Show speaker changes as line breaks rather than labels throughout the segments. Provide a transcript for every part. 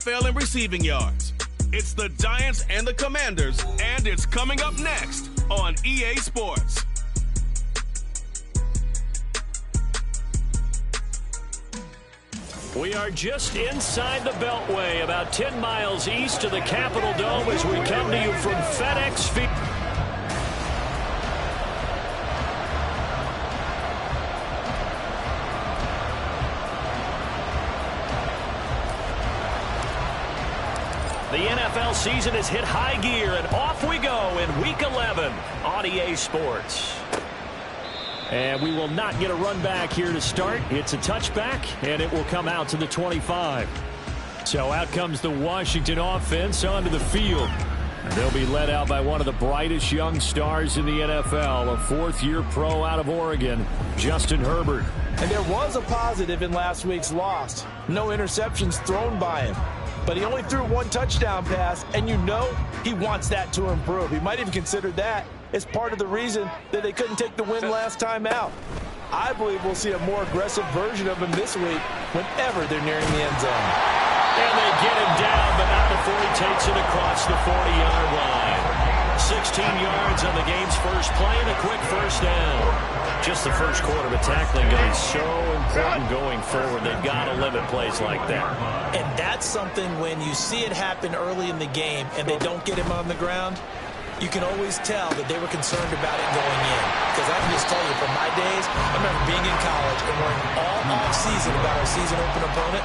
NFL in receiving yards. It's the Giants and the Commanders, and it's coming up next on EA Sports.
We are just inside the Beltway, about 10 miles east of the Capitol Dome as we come to you from FedEx Field. The NFL season has hit high gear, and off we go in Week 11 on EA Sports. And we will not get a run back here to start. It's a touchback, and it will come out to the 25. So out comes the Washington offense onto the field. They'll be led out by one of the brightest young stars in the NFL, a fourth-year pro out of Oregon, Justin Herbert.
And there was a positive in last week's loss. No interceptions thrown by him. But he only threw one touchdown pass, and you know he wants that to improve. He might even consider that as part of the reason that they couldn't take the win last time out. I believe we'll see a more aggressive version of him this week whenever they're nearing the end zone.
And they get him down, but not before he takes it across the 40-yard line. 16 yards on the game's first play and a quick first down. Just the first quarter of tackling is so important going forward. They've got to limit plays like that.
And that's something when you see it happen early in the game and they don't get him on the ground, you can always tell that they were concerned about it going in. Because I can just tell you, from my days, I remember being in college and worrying all off-season about our season open opponent,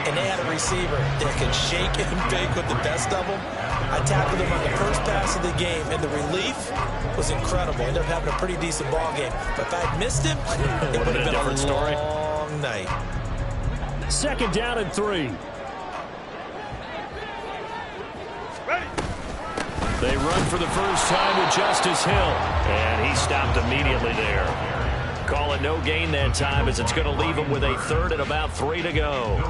and they had a receiver that could shake and bake with the best of them. I tackled him on the first pass of the game, and the relief was incredible. Ended up having a pretty decent ball game. But if I had missed him, it would have been a different story. Long night.
Second down and 3. They run for the first time with Justice Hill, and he stopped immediately there. Call it no gain that time, as it's going to leave him with a third and about 3 to go.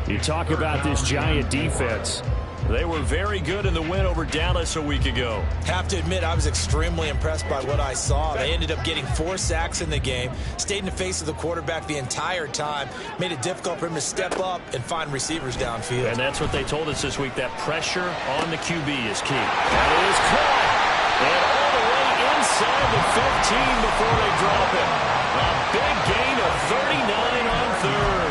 You talk about this Giant defense. They were very good in the win over Dallas a week ago.
Have to admit, I was extremely impressed by what I saw. They ended up getting 4 sacks in the game, stayed in the face of the quarterback the entire time, made it difficult for him to step up and find receivers downfield.
And that's what they told us this week, that pressure on the QB is key. That is caught. And all the way inside the 15 before they drop it. A big gain of 39 on third.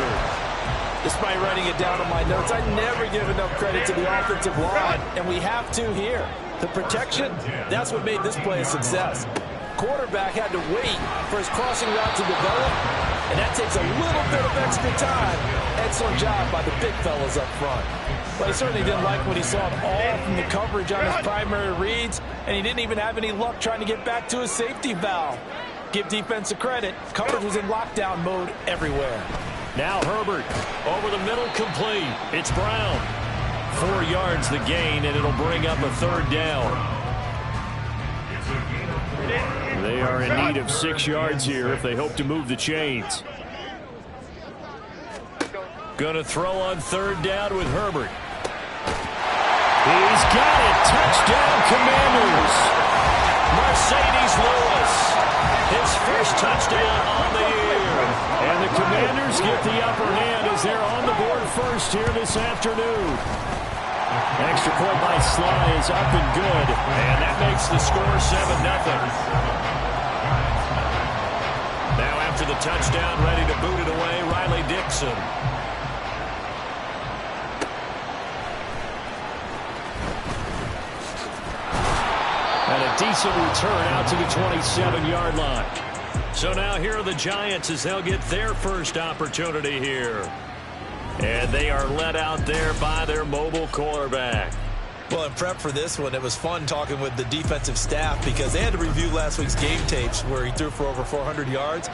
Despite writing it down on my notes, I never give enough credit to the offensive line, and we have to here. The protection, that's what made this play a success. Quarterback had to wait for his crossing route to develop, and that takes a little bit of extra time. Excellent job by the big fellas up front. But he certainly didn't like what he saw all from the coverage on his primary reads, and he didn't even have any luck trying to get back to his safety valve. Give defense a credit. Coverage was in lockdown mode everywhere.
Now Herbert over the middle, complete. It's Brown. 4 yards the gain, and it'll bring up a third down. They are in need of 6 yards here if they hope to move the chains. Going to throw on third down with Herbert. He's got it. Touchdown, Commanders. Mercedes Lewis. His first touchdown on the year. And the Commanders get the upper hand as they're on the board first here this afternoon. Extra point by Sly is up and good. And that makes the score 7-0. Now after the touchdown, ready to boot it away, Riley Dixon. And a decent return out to the 27-yard line. So now here are the Giants as they'll get their first opportunity here. And they are led out there by their mobile quarterback.
Well, in prep for this one, it was fun talking with the defensive staff because they had to review last week's game tapes where he threw for over 400 yards.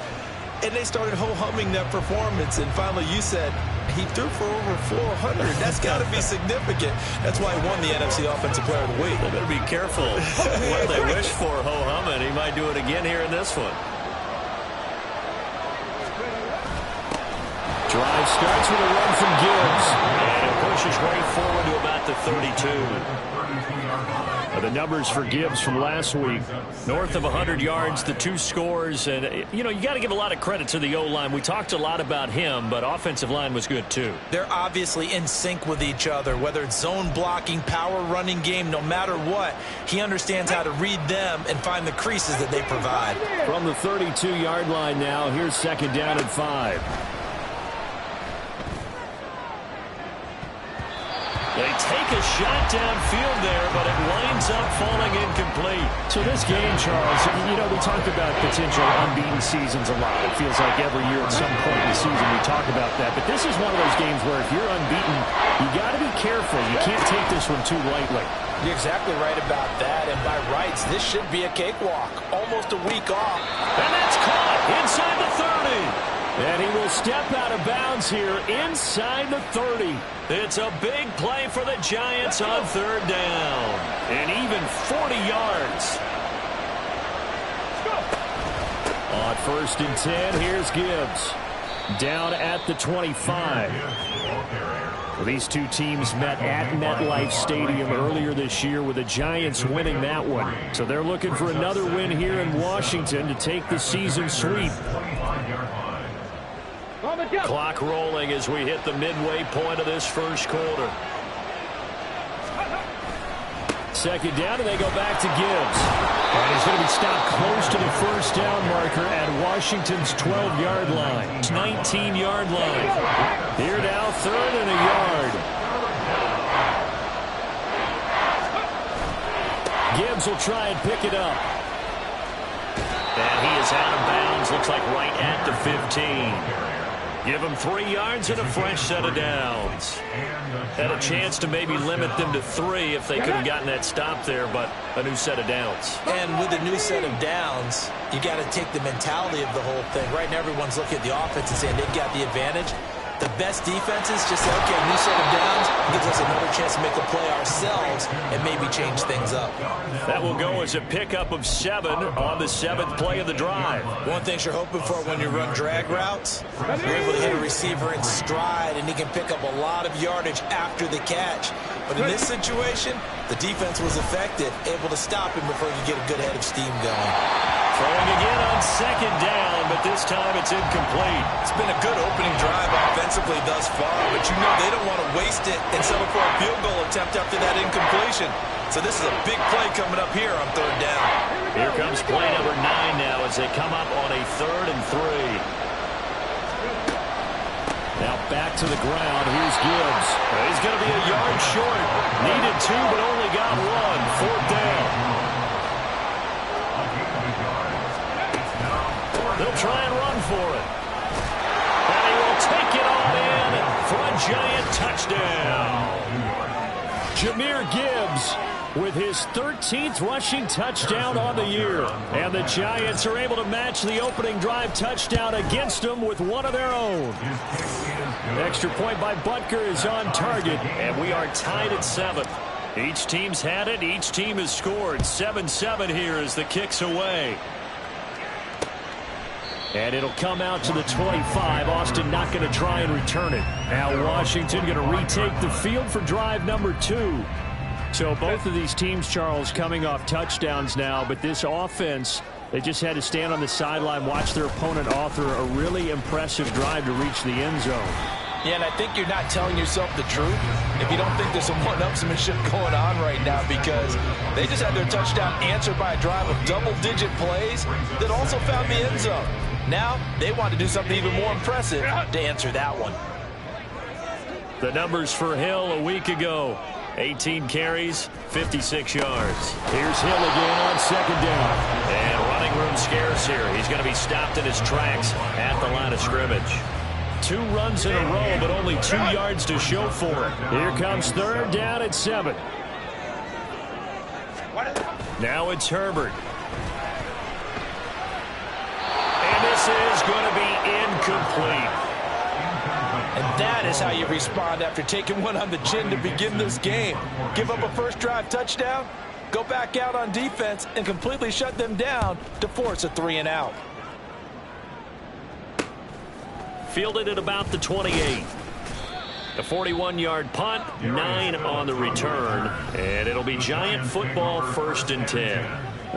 And they started ho-humming that performance. And finally, you said, he threw for over 400. That's got to be significant. That's why he won the NFC Offensive Player of the Week.
They better be careful what they wish for ho-humming. He might do it again here in this one. Drive starts with a run from Gibbs. And it pushes right forward to about the 32. The numbers for Gibbs from last week, north of 100 yards, the 2 scores. And, you know, you got to give a lot of credit to the O-line. We talked a lot about him, but offensive line was good too.
They're obviously in sync with each other, whether it's zone blocking, power running game, no matter what. He understands how to read them and find the creases that they provide.
From the 32-yard line now, here's 2nd down and 5. They take a shot downfield there, but it winds up falling incomplete. So this game, Charles, you know, we talk about potential unbeaten seasons a lot. It feels like every year at some point in the season we talk about that. But this is one of those games where if you're unbeaten, you got to be careful. You can't take this one too lightly.
You're exactly right about that. And by rights, this should be a cakewalk. Almost a week off.
And that's caught inside the 30. And he will step out of bounds here inside the 30. It's a big play for the Giants on 3rd down. And even 40 yards. On 1st and 10, here's Gibbs. Down at the 25. Well, these two teams met at MetLife Stadium earlier this year with the Giants winning that one. So they're looking for another win here in Washington to take the season sweep. Clock rolling as we hit the midway point of this 1st quarter. 2nd down, and they go back to Gibbs. And he's going to be stopped close to the 1st down marker at Washington's 12-yard line. 19-yard line. Here now, 3rd and a yard. Gibbs will try and pick it up. And he is out of bounds, looks like right at the 15. Give them 3 yards and a fresh set of downs. Had a chance to maybe limit them to 3 if they could have gotten that stop there, but a new set of downs.
And with a new set of downs, you got to take the mentality of the whole thing. Right now, everyone's looking at the offense and saying they've got the advantage. The best defenses just say, okay, new set of downs gives us another chance to make a play ourselves and maybe change things up.
That will go as a pickup of 7 on the 7th play of the drive.
One thing you're hoping for when you run drag routes, you're able to hit a receiver in stride and he can pick up a lot of yardage after the catch. But in this situation, the defense was effective, able to stop him before you get a good head of steam going.
Throwing again on 2nd down, but this time it's incomplete.
It's been a good opening drive offensively thus far, but you know they don't want to waste it and settle for a field goal attempt after that incompletion. So this is a big play coming up here on 3rd down.
Here comes play number 9 now as they come up on a 3rd and 3. Now back to the ground. Here's Gibbs. He's going to be a yard short. Needed 2, but only got 1. 4th down. They'll try and run for it. And he will take it all in for a Giant touchdown. Jahmyr Gibbs with his 13th rushing touchdown on the year. And the Giants are able to match the opening drive touchdown against them with one of their own. Extra point by Butker is on target, and we are tied at 7. Each team's had it. Each team has scored. 7-7 here as the kick's away. And it'll come out to the 25. Austin not going to try and return it. Now Washington going to retake the field for drive number 2. So both of these teams, Charles, coming off touchdowns now. But this offense, they just had to stand on the sideline, watch their opponent author a really impressive drive to reach the end zone.
Yeah, and I think you're not telling yourself the truth if you don't think there's some one-upsmanship going on right now, because they just had their touchdown answered by a drive of double-digit plays that also found the end zone. Now they want to do something even more impressive to answer that one.
The numbers for Hill a week ago. 18 carries, 56 yards. Here's Hill again on 2nd down. And running room scarce here. He's going to be stopped in his tracks at the line of scrimmage. 2 runs in a row, but only 2 yards to show for it. Here comes 3rd down at 7. Now it's Herbert. And this is going to be incomplete.
And that is how you respond after taking one on the chin to begin this game. Give up a first drive touchdown, go back out on defense, and completely shut them down to force a 3-and-out.
Fielded at about the 28. The 41-yard punt, 9 on the return, and it'll be Giant football 1st and 10.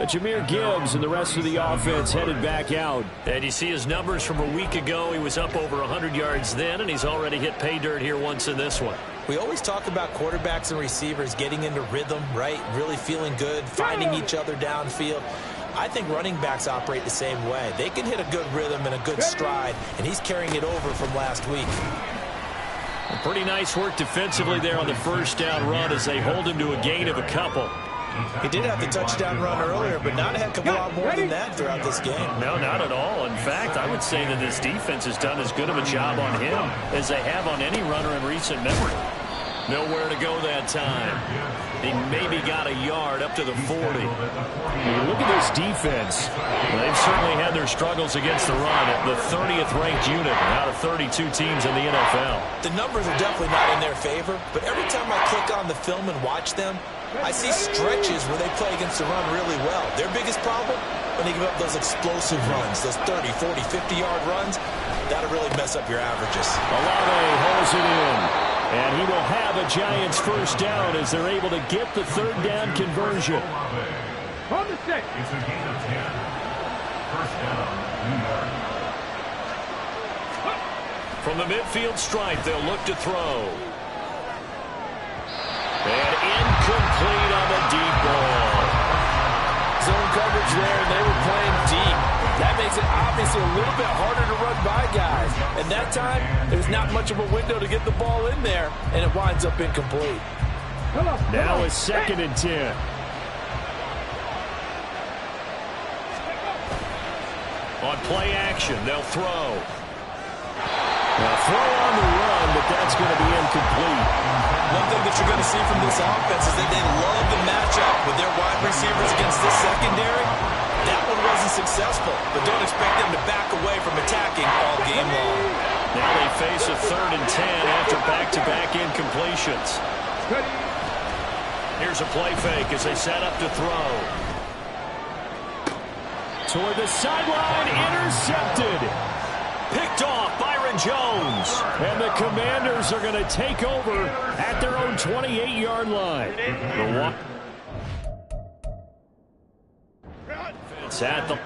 Jahmyr Gibbs and the rest of the offense headed back out.
And you see his numbers from a week ago. He was up over 100 yards then, and he's already hit pay dirt here once in this one.
We always talk about quarterbacks and receivers getting into rhythm, right? Really feeling good, finding each other downfield. I think running backs operate the same way. They can hit a good rhythm and a good stride, and he's carrying it over from last week.
Pretty nice work defensively there on the first down run as they hold him to a gain of a couple.
He did have the touchdown run earlier, but not a heck of a lot more than that throughout this game.
No, not at all. In fact, I would say that this defense has done as good of a job on him as they have on any runner in recent memory. Nowhere to go that time. He maybe got a yard up to the 40.
Look at this defense.
They've certainly had their struggles against the run. The 30th ranked unit out of 32 teams in the NFL.
The numbers are definitely not in their favor, but every time I click on the film and watch them, I see stretches where they play against the run really well. Their biggest problem, when they give up those explosive runs, those 30, 40, 50-yard runs, that'll really mess up your averages.
Olave holds it in. And he will have a Giants first down as they're able to get the third down conversion.
On the stick. It's a gain of 10. First down, New York.
From the midfield stripe, they'll look to throw. And incomplete on the deep ball.
Zone coverage there, and they were playing deep. That makes it obviously a little bit harder to run by guys. And that time, there's not much of a window to get the ball in there, and it winds up incomplete.
Now it's 2nd and 10.
On play action, they'll throw.
Now throw on the run, but that's going to be incomplete.
One thing that you're going to see from this offense is that they love the matchup with their wide receivers against this secondary. That one wasn't successful, but don't expect them to back away from attacking all game long.
Now they face a 3rd and 10 after back-to-back incompletions. Here's a play fake as they set up to throw.
Toward the sideline, intercepted.
Picked off, Byron Jones.
And the Commanders are going to take over at their own 28-yard line.
It's at the...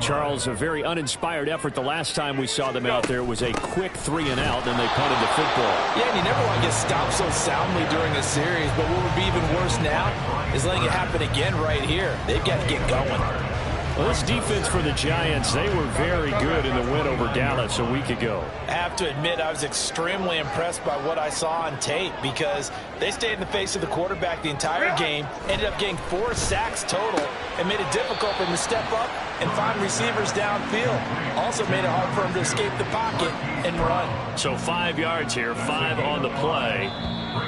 Charles, a very uninspired effort. The last time we saw them out there was a quick 3-and-out, then they punted the football.
Yeah, and you never want to get stopped so soundly during a series, but what would be even worse now is letting it happen again right here. They've got to get going.
Well, this defense for the Giants, they were very good in the win over Dallas a week ago.
I have to admit, I was extremely impressed by what I saw on tape because they stayed in the face of the quarterback the entire game, ended up getting 4 sacks total, and made it difficult for him to step up and find receivers downfield. Also made it hard for him to escape the pocket and run.
So 5 yards here, 5 on the play.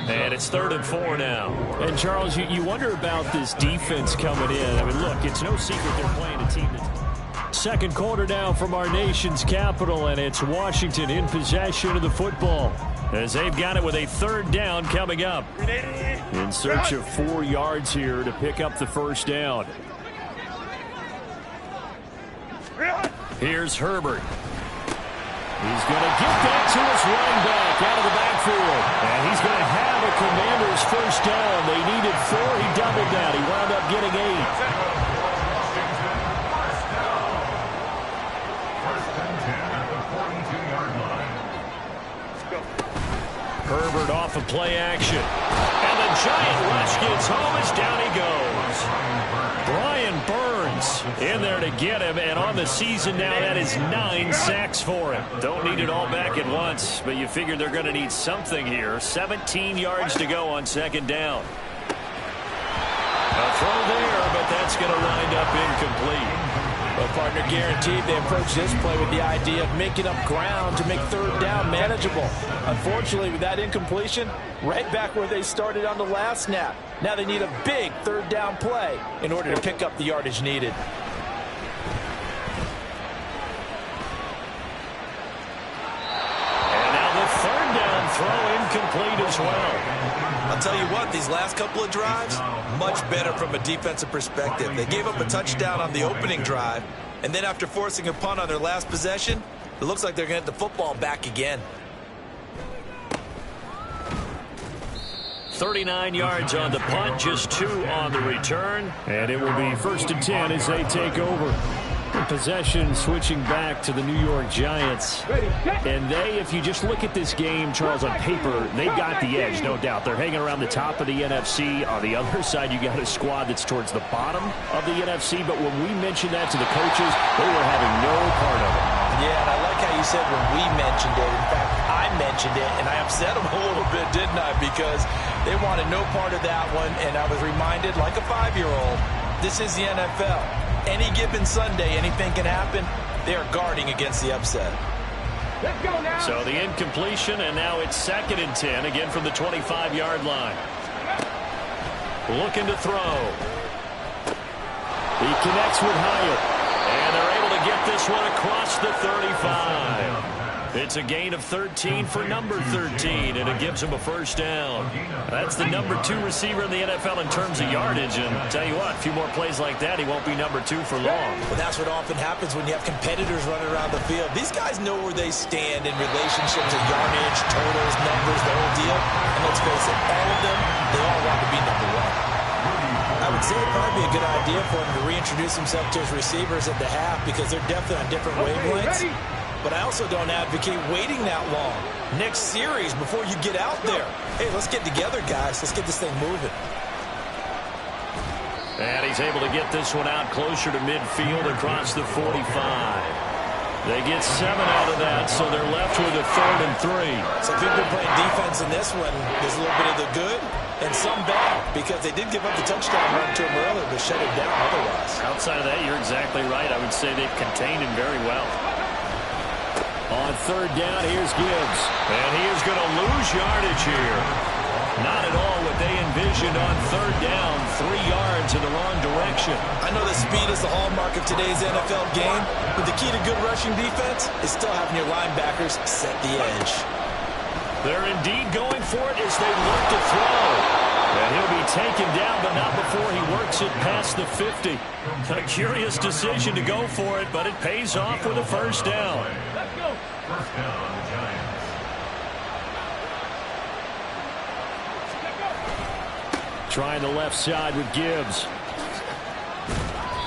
And it's 3rd and 4 now.
And, Charles, you wonder about this defense coming in. I mean, look, it's no secret they're playing a team that's... Second quarter now from our nation's capital, and it's Washington in possession of the football. As they've got it with a 3rd down coming up. In search of 4 yards here to pick up the first down.
Here's Herbert.
He's going to get that to his running back out of the backfield. And he's going to have a Commanders first down. They needed 4. He doubled that. He wound up getting 8.
Herbert off of play action. And the Giant rush gets home as down he goes. Brian Burns in there to get him, and on the season now, that is 9 sacks for him. Don't need it all back at once, but you figure they're going to need something here. 17 yards to go on 2nd down. A throw there, but that's going to wind up incomplete.
Well, partner, guaranteed they approach this play with the idea of making up ground to make third down manageable. Unfortunately, with that incompletion, right back where they started on the last snap. Now they need a big third down play in order to pick up the yardage needed.
And now the third down throw incomplete as well.
I'll tell you what, these last couple of drives, much better from a defensive perspective. They gave up a touchdown on the opening drive, and then after forcing a punt on their last possession, it looks like they're going to get the football back again.
39 yards on the punt, just 2 on the return.
And it will be 1st and 10 as they take over. Possession switching back to the New York Giants. And they, if you just look at this game, Charles, on paper, they've got the edge, no doubt. They're hanging around the top of the NFC. On the other side, you got a squad that's towards the bottom of the NFC. But when we mentioned that to the coaches, they were having no part of it.
Yeah, and I like how you said when we mentioned it. In fact, I mentioned it, and I upset them a little bit, didn't I? Because they wanted no part of that one, and I was reminded, like a 5-year-old, this is the NFL. Any given Sunday, anything can happen. They are guarding against the upset.
Let's go now.
So the incompletion, and now it's 2nd and 10, again from the 25-yard line. Looking to throw. He connects with Hyatt, and they're able to get this one across the 35. It's a gain of 13 for number 13, and it gives him a first down. That's the number 2 receiver in the NFL in terms of yardage, and tell you what, a few more plays like that, he won't be number 2 for long.
Well, that's what often happens when you have competitors running around the field. These guys know where they stand in relationship to yardage, totals, numbers, the whole deal. And let's face it, all of them, they all want to be number 1. I would say it'd probably be a good idea for him to reintroduce himself to his receivers at the half because they're definitely on different wavelengths. But I also don't advocate waiting that long. Next series before you get out there. Hey, let's get together, guys. Let's get this thing moving.
And he's able to get this one out closer to midfield across the 45. They get 7 out of that, so they're left with a 3rd and 3.
So if you've been playing defense in this one, there's a little bit of the good and some bad because they did give up the touchdown run to him earlier but shut him down otherwise.
Outside of that, you're exactly right. I would say they've contained him very well.
On 3rd down, here's Gibbs.
And he is going to lose yardage here. Not at all what they envisioned on 3rd down. 3 yards in the wrong direction.
I know that speed is the hallmark of today's NFL game, but the key to good rushing defense is still having your linebackers set the edge.
They're indeed going for it as they look to throw. And he'll be taken down, but not before he works it past the 50. A curious decision to go for it, but it pays off with a first down.
Let's go. First down on the Giants.
Trying the left side with Gibbs.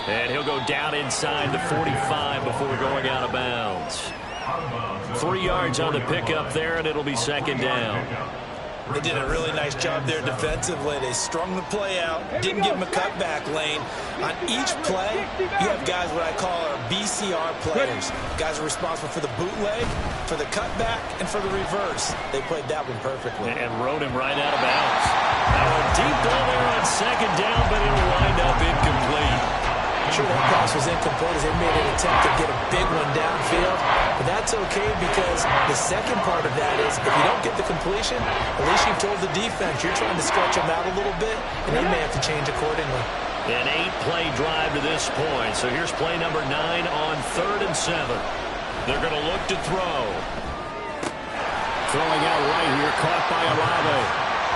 And he'll go down inside the 45 before going out of bounds. 3 yards on the pickup there, and it'll be 2nd down.
They did a really nice job there defensively. They strung the play out, didn't give him a cutback lane. On each play, you have guys what I call our BCR players. Guys are responsible for the bootleg, for the cutback, and for the reverse. They played that one perfectly.
And rode him right out of bounds. Now a deep ball there on 2nd down, but it'll wind up incomplete.
Sure, that pass was incomplete as they made an attempt to get a big one downfield. But that's okay because the second part of that is if you don't get the completion, at least you've told the defense you're trying to stretch them out a little bit, and they may have to change accordingly.
An 8-play drive to this point. So here's play number 9 on 3rd and 7. They're going to look to throw.
Throwing out right here, caught by Olave.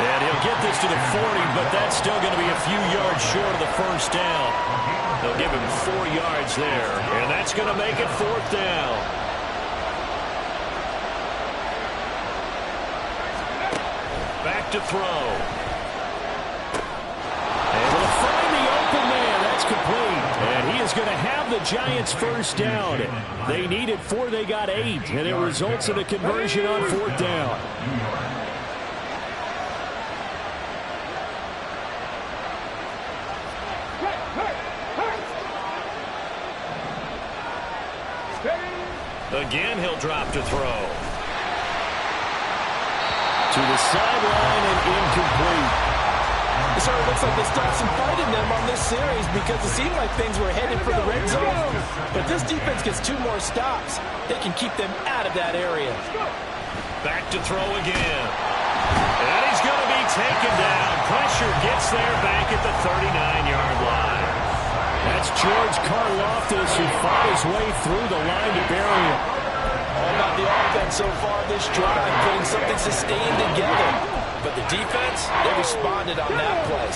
And he'll get this to the 40, but that's still going to be a few yards short of the first down. They'll give him 4 yards there, and that's going to make it 4th down. Back to throw.
Able to find the open man. That's complete. And he is going to have the Giants' first down. They needed 4, they got 8, and it results in a conversion on 4th down.
Again, he'll drop to throw.
To the sideline and incomplete.
It sort of looks like they still have some fight in them on this series because it seemed like things were headed for the red zone. But this defense gets 2 more stops. They can keep them out of that area.
Back to throw again. And he's going to be taken down. Pressure gets there back at the 39-yard line. That's George Karlaftis who fought his way through the line to bury him.
All about the offense so far this drive, putting something sustained together. But the defense, they responded on that play.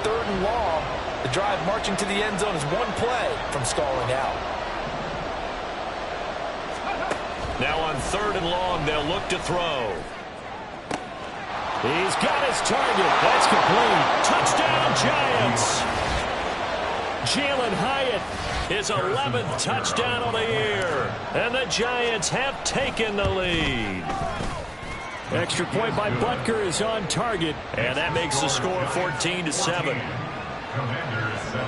Third and long. The drive marching to the end zone is 1 play from stalling out.
Now on 3rd and long, they'll look to throw. He's got his target. That's complete. Touchdown, Giants. Jalen Hyatt, his 11th touchdown of the year. And the Giants have taken the lead. Extra point by Butker is on target, and that makes the score 14-7.
Commanders 7.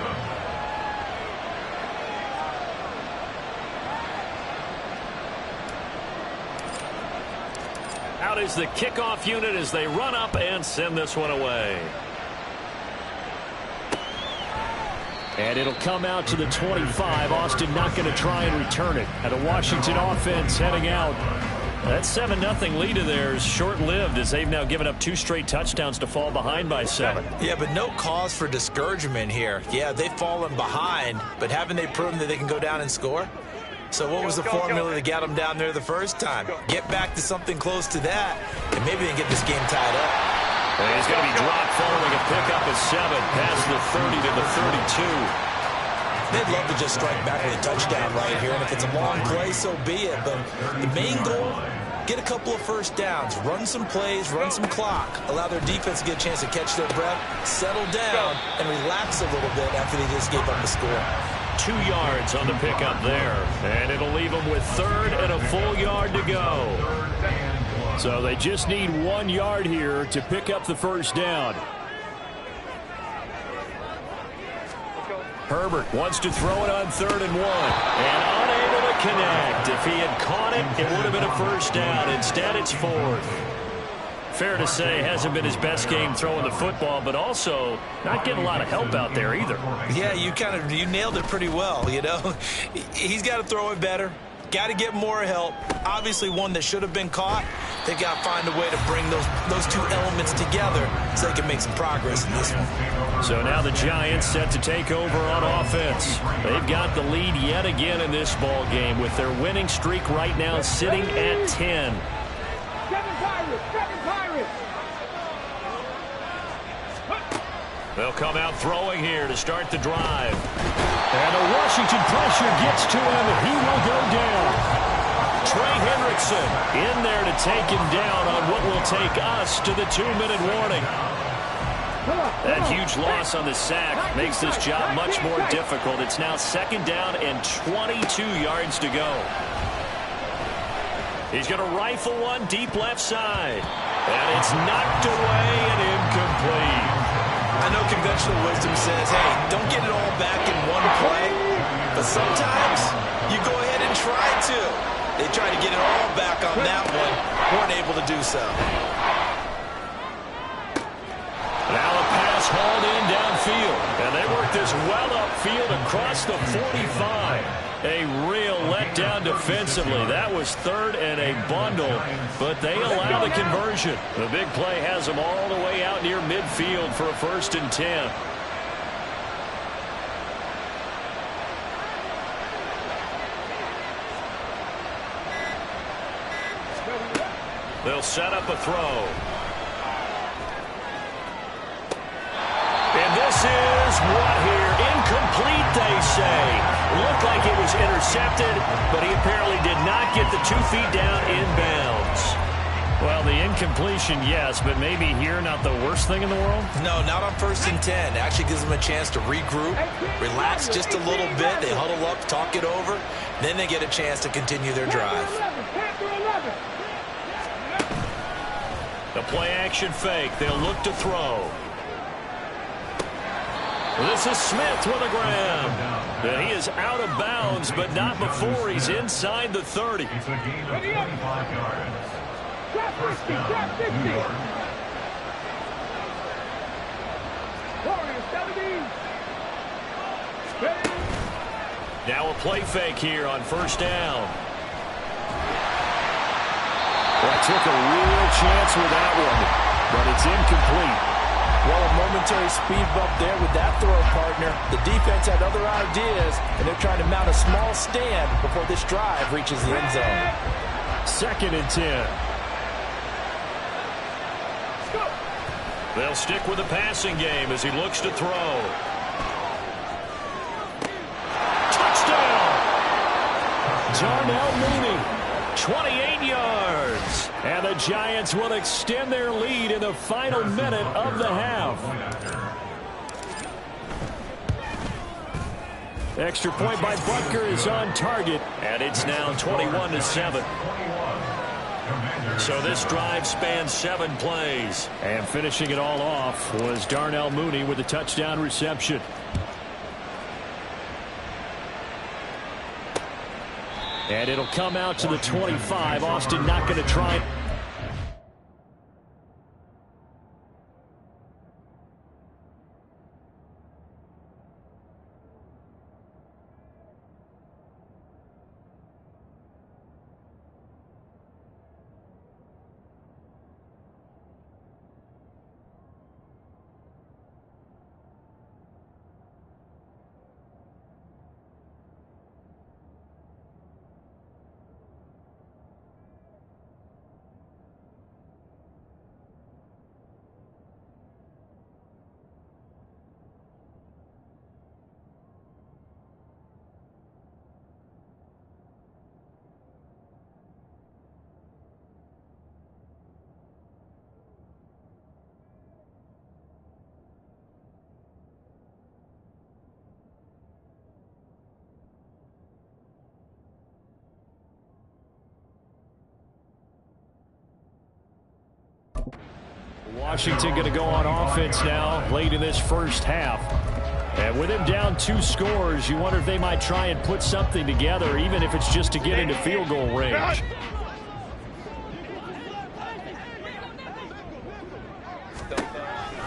Out is the kickoff unit as they run up and send this one away. And it'll come out to the 25. Austin not going to try and return it. And a Washington offense heading out. That 7-0 lead of theirs short-lived as they've now given up 2 straight touchdowns to fall behind by 7.
Yeah, but no cause for discouragement here. Yeah, they've fallen behind, but haven't they proven that they can go down and score? So what was the formula that got them down there the first time? Get back to something close to that, and maybe they can get this game tied up.
And he's going to be dropped following a pickup of 7 past the 30 to the 32.
They'd love to just strike back with a touchdown right here, and if it's a long play, so be it. But the main goal, get a couple of first downs, run some plays, run some clock, allow their defense to get a chance to catch their breath, settle down, and relax a little bit after they just gave up the score.
2 yards on the pickup there, and it'll leave them with 3rd and a full yard to go. So they just need 1 yard here to pick up the first down. Herbert wants to throw it on 3rd and 1, and unable to connect. If he had caught it, it would have been a first down. Instead, it's 4th. Fair to say, hasn't been his best game throwing the football, but also not getting a lot of help out there either.
Yeah, you nailed it pretty well, you know. He's got to throw it better. Got to get more help. Obviously, one that should have been caught. They've got to find a way to bring those 2 elements together so they can make some progress in this one.
So now the Giants set to take over on offense. They've got the lead yet again in this ball game with their winning streak right now sitting at 10. They'll come out throwing here to start the drive.
And the Washington pressure gets to him, and he will go down.
Trey Hendrickson in there to take him down on what will take us to the 2-minute warning. That huge loss on the sack makes this job much more difficult. It's now 2nd down and 22 yards to go. He's going to rifle one deep left side. And it's knocked away and incomplete.
I know conventional wisdom says, hey, don't get it all back in one play. But sometimes you go ahead and try to. They tried to get it all back on that one. Weren't able to do so.
Now a pass hauled in downfield. And they work this well upfield across the 45. A real letdown defensively. That was 3rd and a bundle, but they allow the conversion. The big play has them all the way out near midfield for a 1st and 10. They'll set up a throw. And this is what here? Incomplete, they say. Looked like it was intercepted, but he apparently did not get the 2 feet down inbounds.
Well, the incompletion, yes, but maybe here not the worst thing in the world?
No, not on 1st and 10. Actually gives them a chance to regroup, relax just a little bit. They huddle up, talk it over. Then they get a chance to continue their drive.
The play-action fake. They'll look to throw. This is Smith with a grab. And he is out of bounds, but not before he's inside the 30.
It's a gain of 25 yards. First down, New York.
Now a play fake here on 1st down.
Well, took a real chance with that one, but it's incomplete.
Well, a momentary speed bump there with that throw, partner. The defense had other ideas, and they're trying to mount a small stand before this drive reaches the end zone.
2nd and 10.
They'll stick with the passing game as he looks to throw. Touchdown!
Darnell Mooney.
28 yards.
And the Giants will extend their lead in the final minute of the half. Extra point by Butker is on target.
And it's now 21-7. So this drive spans 7 plays.
And finishing it all off was Darnell Mooney with a touchdown reception. And it'll come out to the 25. Austin not going to try. Washington going to go on offense now late in this first half. And with him down 2 scores, you wonder if they might try and put something together, even if it's just to get into field goal range.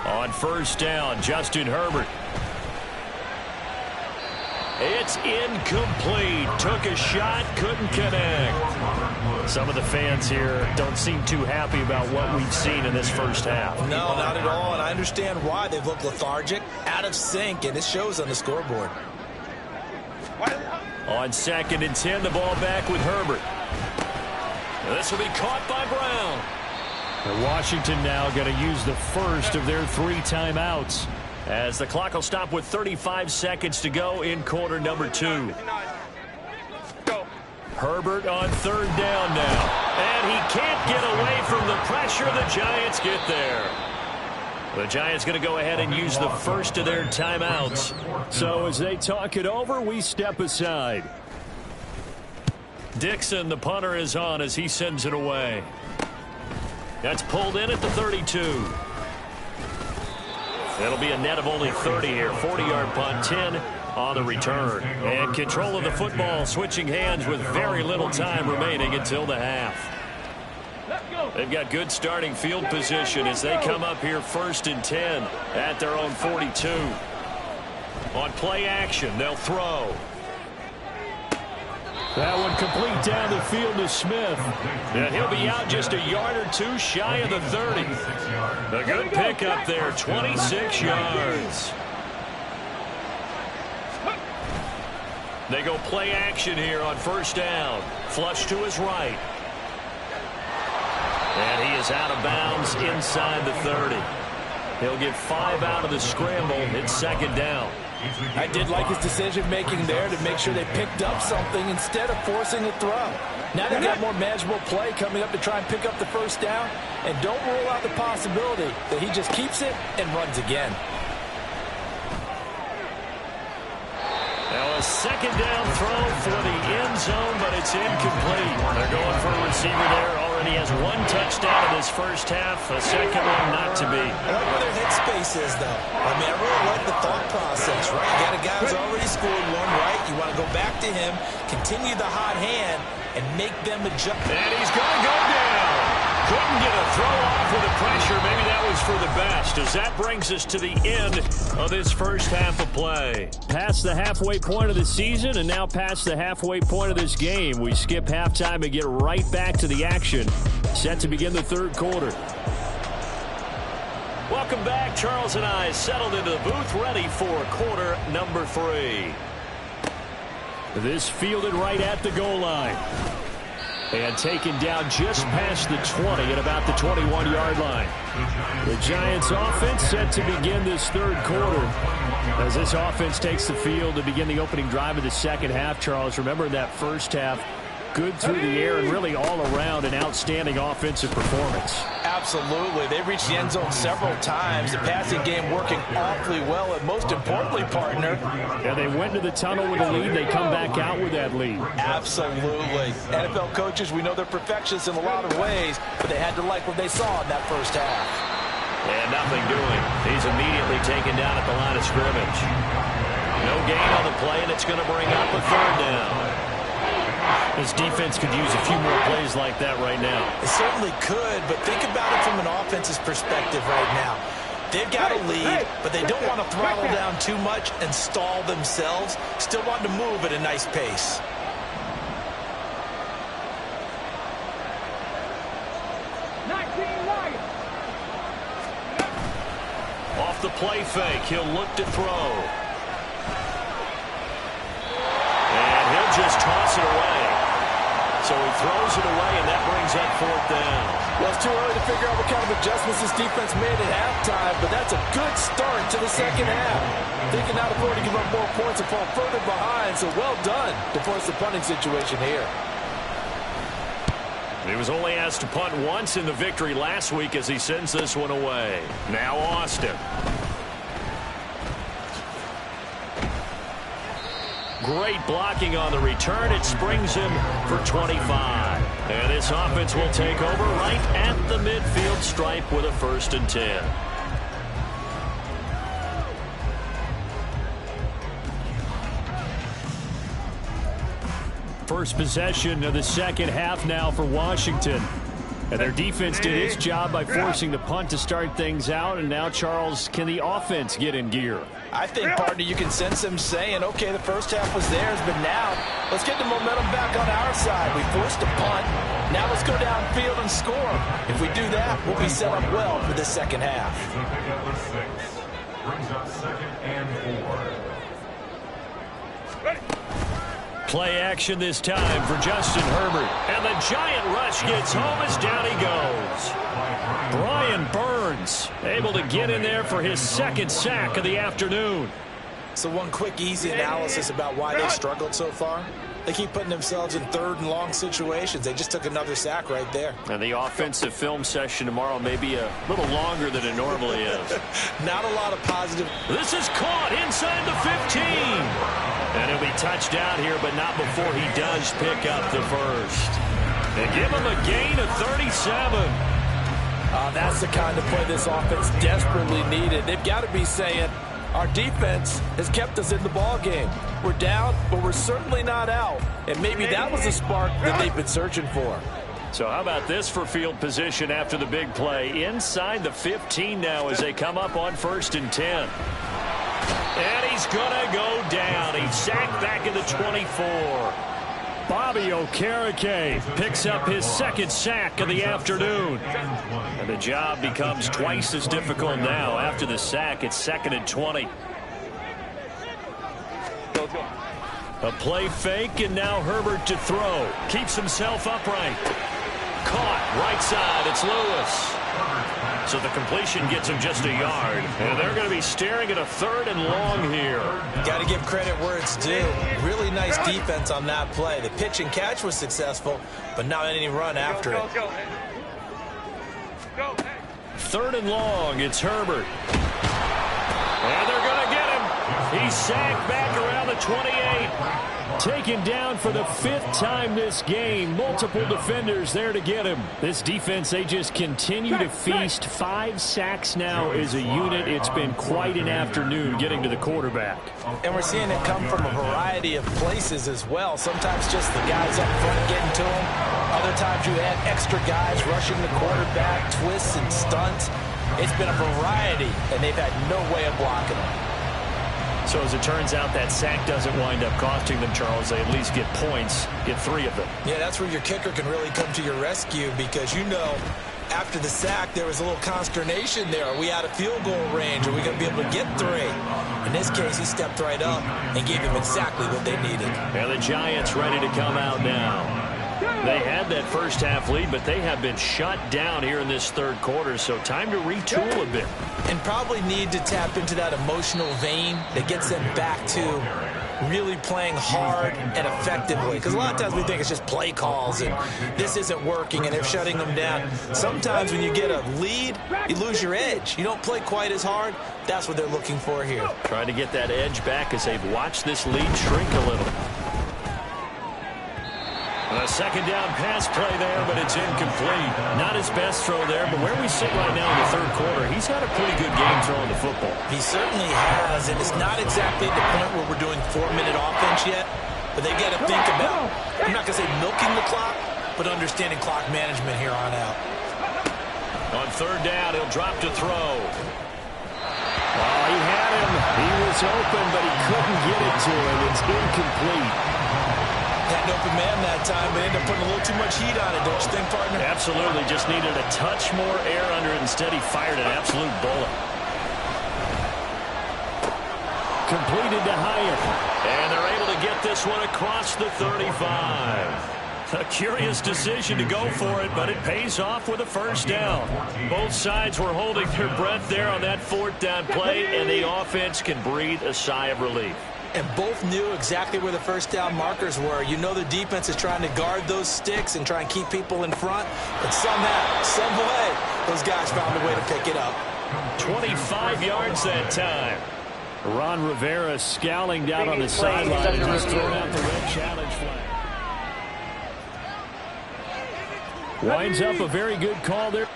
On 1st down, Justin Herbert. It's incomplete. Took a shot, couldn't connect. Some of the fans here don't seem too happy about what we've seen in this first half.
No, not at all, and I understand why. They've looked lethargic, out of sync, and it shows on the scoreboard.
On 2nd and 10, the ball back with Herbert. This will be caught by Brown.
And Washington now going to use the first of their 3 timeouts,
as the clock will stop with 35 seconds to go in quarter number 2. Herbert on 3rd down now. And he can't get away from the pressure. The Giants get there. The Giants going to go ahead and use the first of their timeouts.
So as they talk it over, we step aside.
Dixon, the punter, is on as he sends it away. That's pulled in at the 32. It'll be a net of only 30 here. 40-yard punt, 10 on the return. And control of the football, switching hands with very little time remaining until the half. They've got good starting field position as they come up here 1st and 10 at their own 42. On play action, they'll throw.
That one complete down the field to Smith.
And he'll be out just a yard or 2 shy of the 30. A good pickup there, 26 yards. They go play action here on 1st down. Flush to his right. And he is out of bounds inside the 30. He'll get 5 out of the scramble. It's 2nd down.
I did like his decision-making there to make sure they picked up something instead of forcing a throw. Now they've got more manageable play coming up to try and pick up the first down, and don't rule out the possibility that he just keeps it and runs again.
Now a second down throw for the end zone, but it's incomplete. They're going for a receiver there. Already has one touchdown in his first half. A second one not to be.
I like where their headspace is, though. I mean, I really like the thought process, right? You got a guy who's already scored one, right? You want to go back to him, continue the hot hand, and make them adjust.
And he's going to go down. Couldn't get a throw off with the pressure. Maybe that was for the best, as that brings us to the end of this first half of play.
Past the halfway point of the season and now past the halfway point of this game. We skip halftime and get right back to the action. Set to begin the third quarter.
Welcome back. Charles and I settled into the booth, ready for quarter number 3.
This fielded right at the goal line. And taken down just past the 20 at about the 21-yard line. The Giants offense set to begin this third quarter as this offense takes the field to begin the opening drive of the second half. Charles, remember that first half, good through the air and really all around an outstanding offensive performance.
Absolutely. They've reached the end zone several times. The passing game working awfully well, and most importantly, partner.
Yeah, they went to the tunnel with a lead. They come back out with that lead.
Absolutely. NFL coaches, we know they're perfectionists in a lot of ways, but they had to like what they saw in that first half.
And nothing doing. He's immediately taken down at the line of scrimmage. No gain on the play, and it's going to bring up a third down.
This defense could use a few more plays like that right now.
It certainly could, but think about it from an offense's perspective right now. They've got a lead, but they don't want to throttle down too much and stall themselves. Still want to move at a nice pace.
Off the play fake, he'll look to throw. And he'll just toss it away. So he throws it away, and that brings up fourth down.
Well, it's too early to figure out what kind of adjustments this defense made at halftime, but that's a good start to the second half. They can not afford to give up more points and fall further behind, so well done to force the punting situation here.
He was only asked to punt once in the victory last week as he sends this one away. Now Austin. Great blocking on the return. It springs him for 25. And this offense will take over right at the midfield stripe with a 1st and 10.
First possession of the second half now for Washington. And their defense did its job by forcing the punt to start things out. And now, Charles, can the offense get in gear?
I think, partner, you can sense them saying, okay, the first half was theirs, but now let's get the momentum back on our side. We forced a punt. Now let's go downfield and score. If we do that, we'll be set up well for the second half.
Brings up 2nd and 4.
Play action this time for Justin Herbert. And the giant rush gets home as down he goes. Brian Burns able to get in there for his 2nd sack of the afternoon.
So one quick, easy analysis about why they struggled so far. They keep putting themselves in 3rd and long situations. They just took another sack right there.
And the offensive film session tomorrow may be a little longer than it normally is.
Not a lot of positive.
This is caught inside the 15. And he'll be touched down here, but not before he does pick up the first. They give him a gain of 37.
That's the kind of play this offense desperately needed. They've got to be saying, our defense has kept us in the ball game. We're down, but we're certainly not out. And maybe that was the spark that they've been searching for.
So how about this for field position after the big play? Inside the 15 now as they come up on 1st and 10. And he's going to go down. He's sacked back in the 24.
Bobby Okereke picks up his 2nd sack of the afternoon.
And the job becomes twice as difficult now. After the sack, it's 2nd and 20. A play fake, and now Herbert to throw. Keeps himself upright. Caught right side. It's Lewis. So the completion gets him just a yard. And they're going to be staring at a 3rd and long here.
Got to give credit where it's due. Really nice defense on that play. The pitch and catch was successful, but not any run after it.
3rd and long, it's Herbert. And they're going to get him. He's sacked back around the 28.
Taken down for the 5th time this game. Multiple defenders there to get him. This defense, they just continue to feast. 5 sacks now as a unit. It's been quite an afternoon getting to the quarterback.
And we're seeing it come from a variety of places as well. Sometimes just the guys up front getting to him. Other times you add extra guys rushing the quarterback, twists and stunts. It's been a variety, and they've had no way of blocking him.
So as it turns out, that sack doesn't wind up costing them, Charles. They at least get points, get 3 of them.
Yeah, that's where your kicker can really come to your rescue, because you know after the sack there was a little consternation there. Are we out of field goal range? Are we going to be able to get 3? In this case, he stepped right up and gave them exactly what they needed.
And the Giants ready to come out now. They had that first half lead, but they have been shut down here in this 3rd quarter, so time to retool a bit.
And probably need to tap into that emotional vein that gets them back to really playing hard and effectively. Because a lot of times we think it's just play calls and this isn't working and they're shutting them down. Sometimes when you get a lead, you lose your edge. You don't play quite as hard. That's what they're looking for here.
Trying to get that edge back as they've watched this lead shrink a little. A 2nd down pass play there, but it's incomplete. Not his best throw there, but where we sit right now in the 3rd quarter, he's had a pretty good game throwing the football.
He certainly has, and it's not exactly the point where we're doing 4-minute offense yet, but they've got to think about, I'm not going to say milking the clock, but understanding clock management here on out.
On 3rd down, he'll drop to throw.
Oh, he had him. He was open, but he couldn't get it to him. It's incomplete.
Had an open man that time, but ended up putting a little too much heat on it, don't you think, partner?
Absolutely. Just needed a touch more air under it. Instead, he fired an absolute bullet.
Completed to Hyatt.
And they're able to get this one across the 35. A curious decision to go for it, but it pays off with a 1st down. Both sides were holding their breath there on that 4th down play, and the offense can breathe a sigh of relief.
And both knew exactly where the 1st down markers were. You know the defense is trying to guard those sticks and try and keep people in front. But somehow, some way, those guys found a way to pick it up.
25 yards that time.
Ron Rivera scowling down on the sideline and just throwing out the red challenge flag. Winds up a very good call there.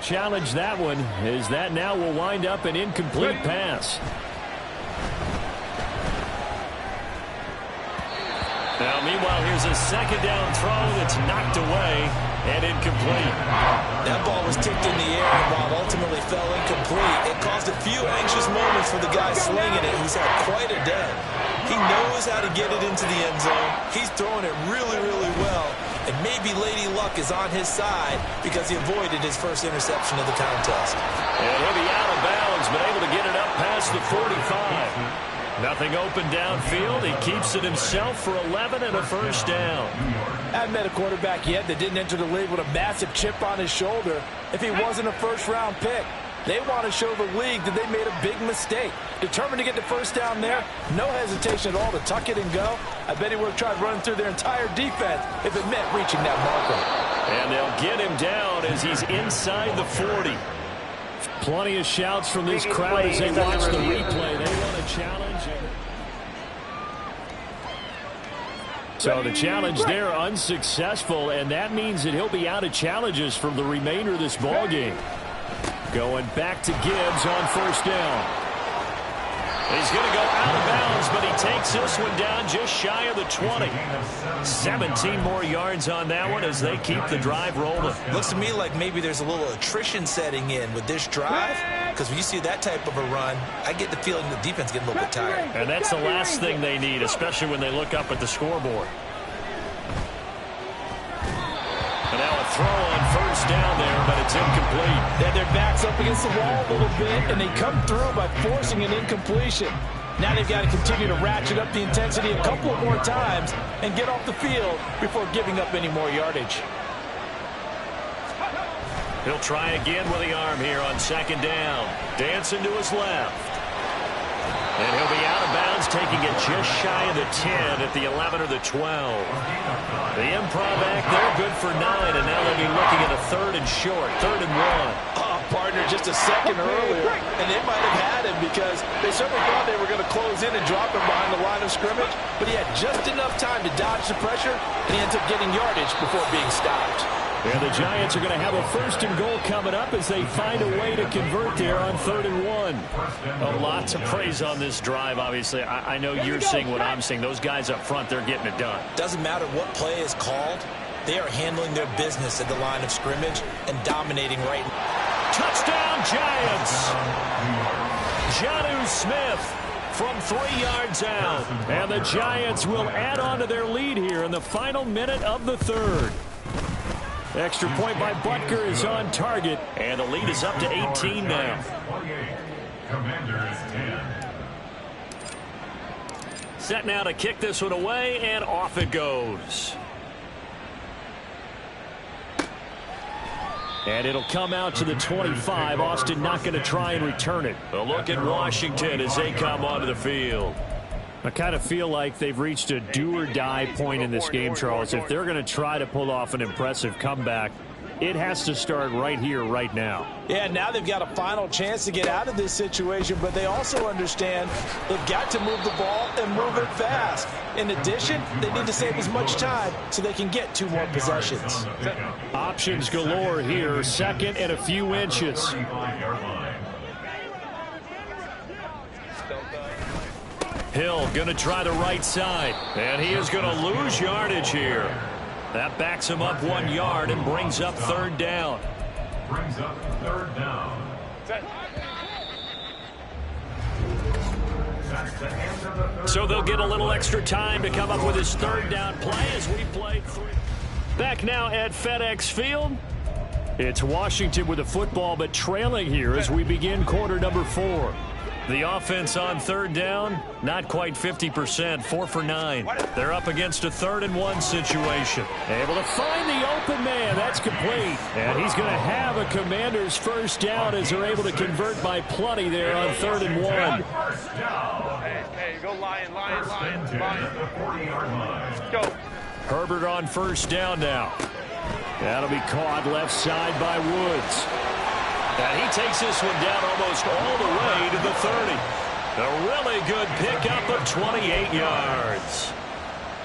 Challenge that one, as that now will wind up an incomplete pass.
Now, meanwhile, here's a 2nd down throw that's knocked away and incomplete.
That ball was tipped in the air, and while ultimately fell incomplete, it caused a few anxious moments for the guy slinging it. He's had quite a day. He knows how to get it into the end zone. He's throwing it really, really well. And maybe Lady Luck is on his side because he avoided his first interception of the contest.
And he'll be out of bounds, but able to get it up past the 45. Nothing open downfield. He keeps it himself for 11 and a 1st down.
I haven't met a quarterback yet that didn't enter the league with a massive chip on his shoulder if he wasn't a 1st-round pick. They want to show the league that they made a big mistake. Determined to get the 1st down there, no hesitation at all to tuck it and go. I bet he would have tried running through their entire defense if it meant reaching that marker.
And they'll get him down as he's inside the 40.
Plenty of shouts from this crowd as they watch the replay. They want a challenge. So the challenge there unsuccessful, and that means that he'll be out of challenges for the remainder of this ball game. Going back to Gibbs on 1st down. He's going to go out of bounds, but he takes this one down just shy of the 20. 17 more yards on that one as they keep the drive rolling.
Looks to me like maybe there's a little attrition setting in with this drive, because when you see that type of a run, I get the feeling the defense getting a little bit tired.
And that's the last thing they need, especially when they look up at the scoreboard.
And now a throw on first down there, but it's incomplete.
They had their backs up against the wall a little bit, and they come through by forcing an incompletion. Now they've got to continue to ratchet up the intensity a couple of more times and get off the field before giving up any more yardage.
He'll try again with the arm here on second down. Dancing to his left. And he'll be out of bounds, taking it just shy of the 10 at the 11 or the 12. The improv act there, good for 9, and now they'll be looking at a third and short, 3rd and 1.
Oh, partner, just a second earlier, and they might have had him because they certainly thought they were going to close in and drop him behind the line of scrimmage, but he had just enough time to dodge the pressure, and he ends up getting yardage before being stopped.
And the Giants are going to have a 1st and goal coming up as they find a way to convert there on 3rd and 1.
Lots of praise on this drive, obviously. I know you're seeing what I'm seeing. Those guys up front, they're getting it done.
Doesn't matter what play is called. They are handling their business at the line of scrimmage and dominating right now.
Touchdown, Giants! Jonnu Smith from 3 yards out.
And the Giants will add on to their lead here in the final minute of the 3rd. Extra point by Butker is on target,
and the lead is up to 18 now. Set now to kick this one away, and off it goes.
And it'll come out to the 25. Austin not going to try and return it.
A look at Washington as they come onto the field.
I kind of feel like they've reached a do-or-die point in this game, Charles. If they're going to try to pull off an impressive comeback, it has to start right here, right now.
Yeah, now they've got a final chance to get out of this situation, but they also understand they've got to move the ball and move it fast. In addition, they need to save as much time so they can get 2 more possessions.
Options galore here, 2nd and a few inches.
Hill going to try the right side, and he is going to lose yardage here. That backs him up 1 yard and brings up 3rd down.
Brings up 3rd down.
So they'll get a little extra time to come up with his 3rd down play as we play 3.
Back now at FedEx Field. It's Washington with the football, but trailing here as we begin quarter number 4.
The offense on 3rd down, not quite 50%, 4 for 9. They're up against a 3rd and 1 situation.
Able to find the open man. That's complete. And he's going to have a Commander's 1st down as they're able to convert by plenty there on 3rd and 1.
Hey, go Lion. Go.
Herbert on 1st down now. That'll be caught left side by Woods.
And he takes this one down almost all the way to the 30. A really good pickup of 28 yards.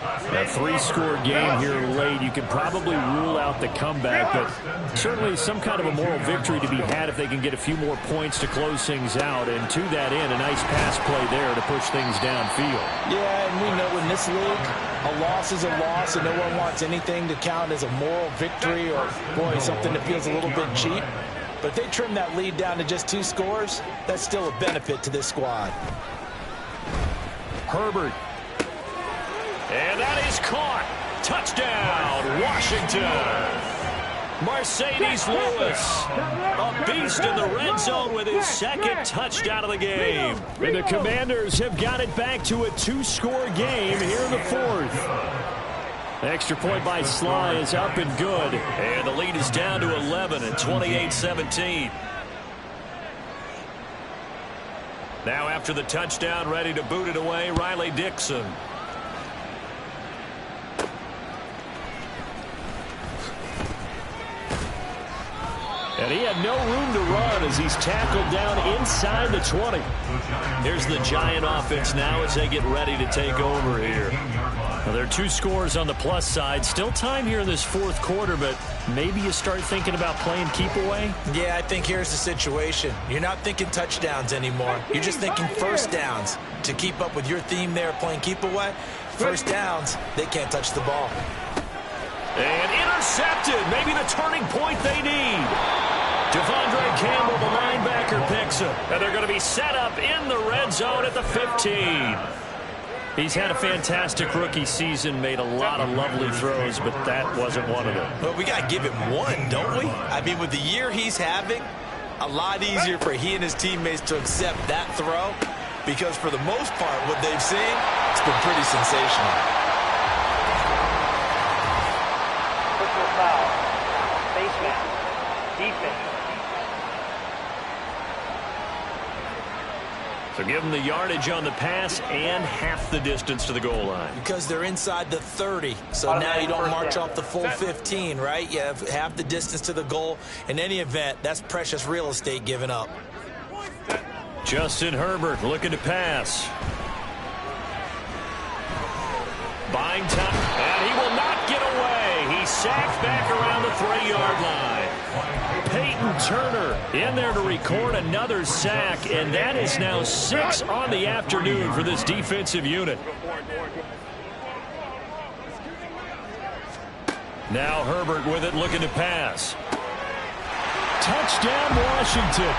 A 3-score game here late. You can probably rule out the comeback, but certainly some kind of a moral victory to be had if they can get a few more points to close things out. And to that end, a nice pass play there to push things downfield.
Yeah, and we know in this league, a loss is a loss, and no one wants anything to count as a moral victory or, boy, something that feels a little bit cheap. But if they trim that lead down to just 2 scores, that's still a benefit to this squad.
Herbert.
And that is caught. Touchdown, Washington. Mercedes Lewis, a beast in the red zone with his 2nd touchdown of the game.
And the Commanders have got it back to a 2-score game here in the 4th. Extra point by Sly is up and good.
And the lead is down to 11 at 28-17. Now after the touchdown, ready to boot it away, Riley Dixon.
And he had no room to run as he's tackled down inside the 20.
Here's the Giant offense now as they get ready to take over here.
Well, there are 2 scores on the plus side. Still time here in this 4th quarter, but maybe you start thinking about playing keep away?
Yeah, I think here's the situation. You're not thinking touchdowns anymore. You're just thinking 1st downs. To keep up with your theme there, playing keep away, 1st downs, they can't touch the ball.
And intercepted. Maybe the turning point they need. Devondre Campbell, the linebacker, picks him. And they're going to be set up in the red zone at the 15.
He's had a fantastic rookie season, made a lot of lovely throws, but that wasn't one of them.
Well, we got to give him one, don't we? I mean, with the year he's having, a lot easier for he and his teammates to accept that throw, because for the most part, what they've seen, it's been pretty sensational.
Personal foul. Face mask. Defense.
So give them the yardage on the pass and half the distance to the goal line.
Because they're inside the 30, so now you don't march off the full 15, right? You have half the distance to the goal. In any event, that's precious real estate given up.
Justin Herbert looking to pass. Buying time, and he will not get away. He's sacked back around the 3-yard line. Peyton Turner in there to record another sack, and that is now 6 on the afternoon for this defensive unit. Now Herbert with it, looking to pass. Touchdown, Washington.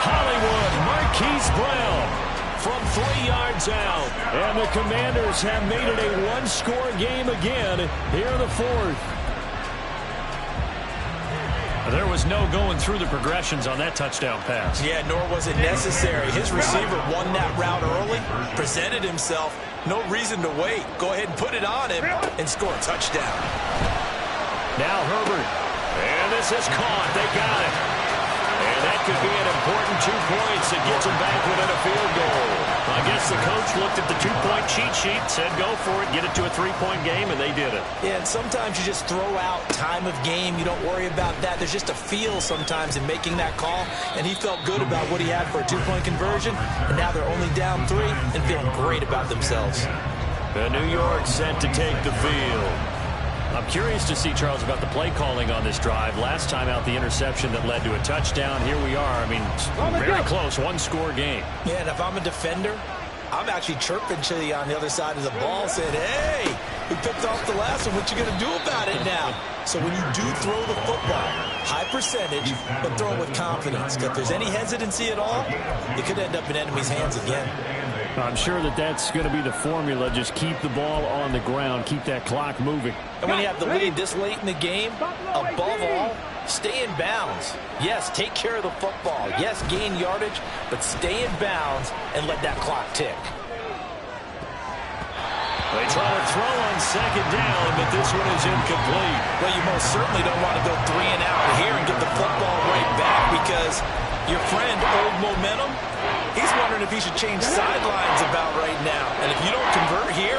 Hollywood, Marquise Brown from 3 yards out. And the Commanders have made it a one-score game again here in the fourth. There was no going through the progressions on that touchdown pass.
Yeah, nor was it necessary. His receiver won that route early, presented himself. No reason to wait. Go ahead and put it on him and score a touchdown.
Now Herbert. And this is caught. They got it. And that could be an important 2 points that gets them back within a field goal. I guess the coach looked at the 2-point cheat sheet, said go for it, get it to a 3-point game, and they did it.
Yeah, and sometimes you just throw out time of game. You don't worry about that. There's just a feel sometimes in making that call, and he felt good about what he had for a 2-point conversion, and now they're only down 3 and feeling great about themselves.
The New York set to take the field. I'm curious to see, Charles, about the play calling on this drive. Last time out, the interception that led to a touchdown. Here we are. I mean, very close, one-score game.
Yeah, and if I'm a defender, I'm actually chirping to you on the other side of the ball, saying, hey, we picked off the last one. What you going to do about it now? So when you do throw the football, high percentage, but throw it with confidence. Because if there's any hesitancy at all, it could end up in enemy's hands again.
I'm sure that that's going to be the formula. Just keep the ball on the ground. Keep that clock moving.
And when you have the lead this late in the game, above all, stay in bounds. Yes, take care of the football. Yes, gain yardage, but stay in bounds and let that clock tick.
They try to throw on second down, but this one is incomplete.
Well, you most certainly don't want to go 3 and out here and get the football right back, because your friend, Old Momentum, he's wondering if he should change sidelines about right now. And if you don't convert here,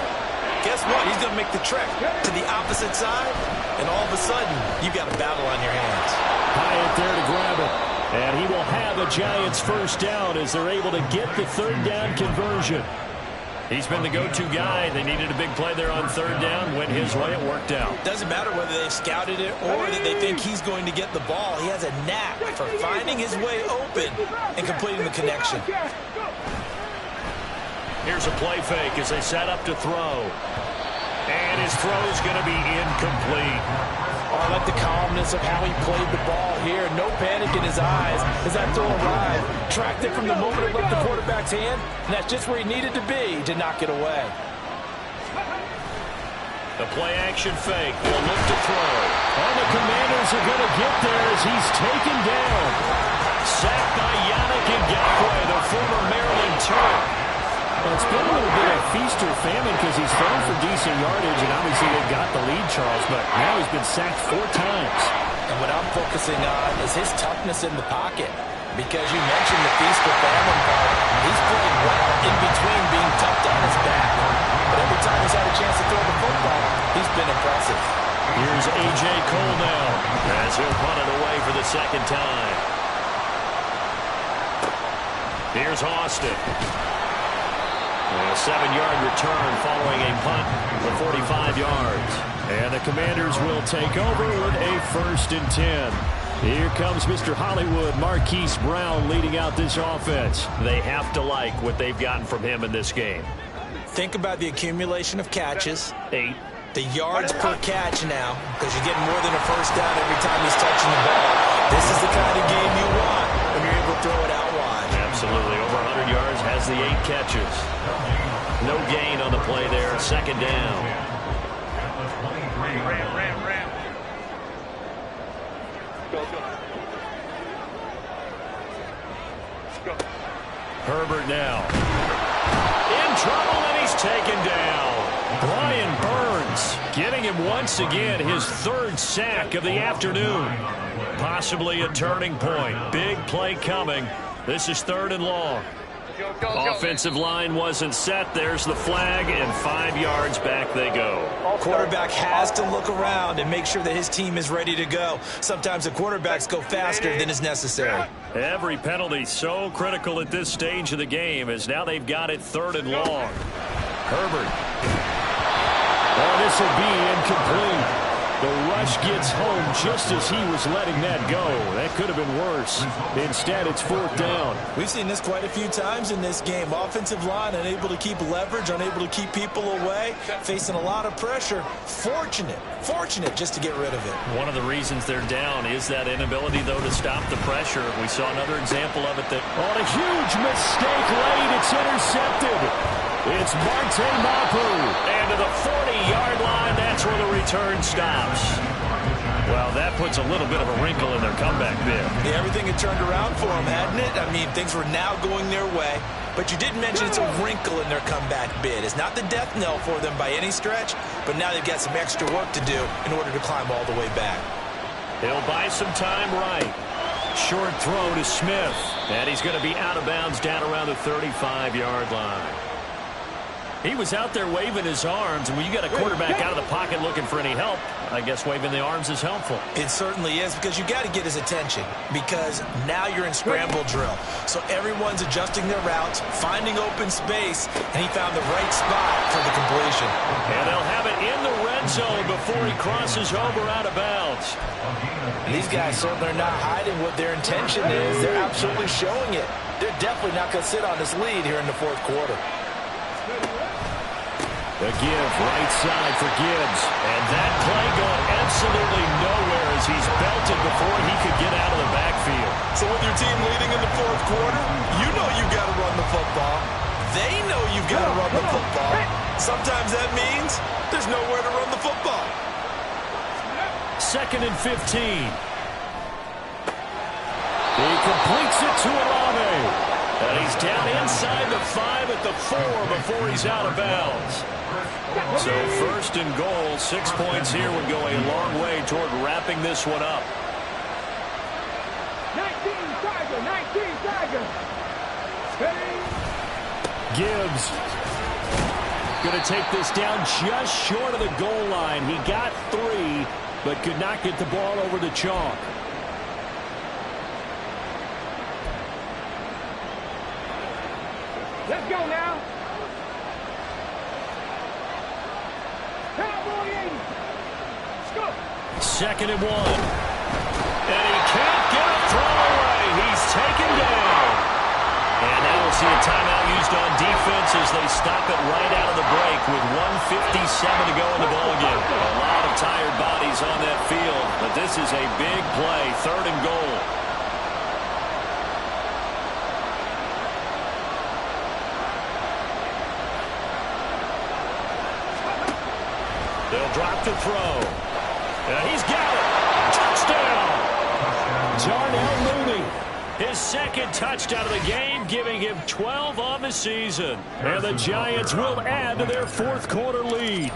guess what? He's going to make the trek to the opposite side, and all of a sudden, you've got a battle on your hands.
Hyatt there to grab it. And he will have a Giants first down as they're able to get the 3rd down conversion. He's been the go-to guy. They needed a big play there on 3rd down. Went his way. It worked out.
Doesn't matter whether they've scouted it or that they think he's going to get the ball. He has a knack for finding his way open and completing the connection.
Here's a play fake as they set up to throw. And his throw's going to be incomplete.
Oh, I like the calmness of how he played the ball here. No panic in his eyes as that throw arrived. Tracked it from the moment it left the quarterback's hand, and that's just where he needed to be to knock it away.
The play action fake. They'll look to throw. And the Commanders are going to get there as he's taken down. Sacked by Yannick Ngakoue, the former Maryland Terp.
Well, it's been a little bit of feast or famine because he's thrown for decent yardage, and obviously they got the lead, Charles, but now he's been sacked 4 times.
And what I'm focusing on is his toughness in the pocket, because you mentioned the feast or famine part. He's played well in between being tucked on his back. But every time he's had a chance to throw the football, he's been impressive.
Here's A.J. Cole now as he'll punt it away for the 2nd time. Here's Austin. A 7-yard return following a punt for 45 yards. And the Commanders will take over with a 1st and 10. Here comes Mr. Hollywood, Marquise Brown, leading out this offense. They have to like what they've gotten from him in this game.
Think about the accumulation of catches.
8.
The yards per catch now, because you're getting more than a 1st down every time he's touching the ball. This is the kind of game you want when you're able to throw it out wide.
Absolutely. Over 100 yards, has the 8 catches.
No gain on the play there. Second down.
Ram. Go.
Herbert now. In trouble, and he's taken down. Brian Burns getting him once again his third sack of the afternoon. Possibly a turning point. Big play coming. This is 3rd and long. Offensive line wasn't set. There's the flag, and 5 yards back they go.
Quarterback has to look around and make sure that his team is ready to go. Sometimes the quarterbacks go faster than is necessary.
Every penalty so critical at this stage of the game, as now they've got it 3rd and long. Herbert.
Oh, this will be incomplete. The rush gets home just as he was letting that go. That could have been worse. Instead, it's 4th down.
We've seen this quite a few times in this game. Offensive line unable to keep leverage, unable to keep people away, facing a lot of pressure. Fortunate just to get rid of it.
One of the reasons they're down is that inability, though, to stop the pressure. We saw another example of it.
On a huge mistake late, it's intercepted. It's Marte Mapu.
And to the 40-yard line, that's where the return stops. Well, that puts a little bit of a wrinkle in their comeback bid.
Yeah, everything had turned around for them, hadn't it? I mean, things were now going their way. But you did mention it's a wrinkle in their comeback bid. It's not the death knell for them by any stretch, but now they've got some extra work to do in order to climb all the way back.
He'll buy some time right. Short throw to Smith. And he's going to be out of bounds down around the 35-yard line. He was out there waving his arms, and when you got a quarterback out of the pocket looking for any help, I guess waving the arms is helpful.
It certainly is, because you got to get his attention, because now you're in scramble drill. So everyone's adjusting their routes, finding open space, and he found the right spot for the completion.
And they'll have it in the red zone before he crosses over out of bounds.
These guys certainly are not hiding what their intention is. They're absolutely showing it. They're definitely not going to sit on this lead here in the 4th quarter.
The give, right side for Gibbs. And that play going absolutely nowhere as he's belted before he could get out of the backfield.
So with your team leading in the 4th quarter, you know you've got to run the football. They know you've got to run the football. Sometimes that means there's nowhere to run the football.
2nd and 15.
He completes it to Olave.
And he's down inside the 5 at the 4 before he's out of bounds. So 1st and goal, 6 points here would go a long way toward wrapping this one up.
19 Tiger.
Gibbs going to take this down just short of the goal line. He got 3, but could not get the ball over the chalk.
Let's go now. Cowboy 80. Let's go.
2nd and 1. And he can't get a throw away. He's taken down. And now we'll see a timeout used on defense as they stop it right out of the break with 1:57 to go in the ballgame. A lot of tired bodies on that field, but this is a big play, 3rd and goal. They'll drop the throw. And he's got it. Touchdown.
Darnell Mooney.
His 2nd touchdown of the game, giving him 12 on the season.
And the Giants will add to their 4th quarter lead.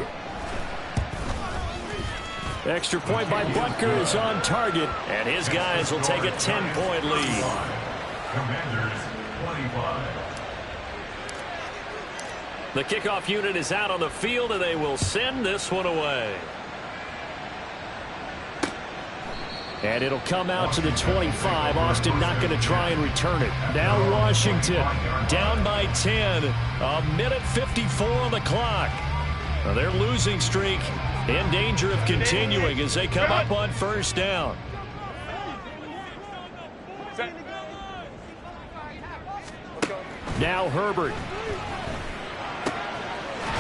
Extra point by Butker is on target.
And his guys will take a 10-point lead.
Commanders 25.
The kickoff unit is out on the field, and they will send this one away.
And it'll come out to the 25. Austin not going to try and return it. Now Washington down by 10. A minute 54 on the clock. Now their losing streak in danger of continuing as they come up on 1st down. Now Herbert.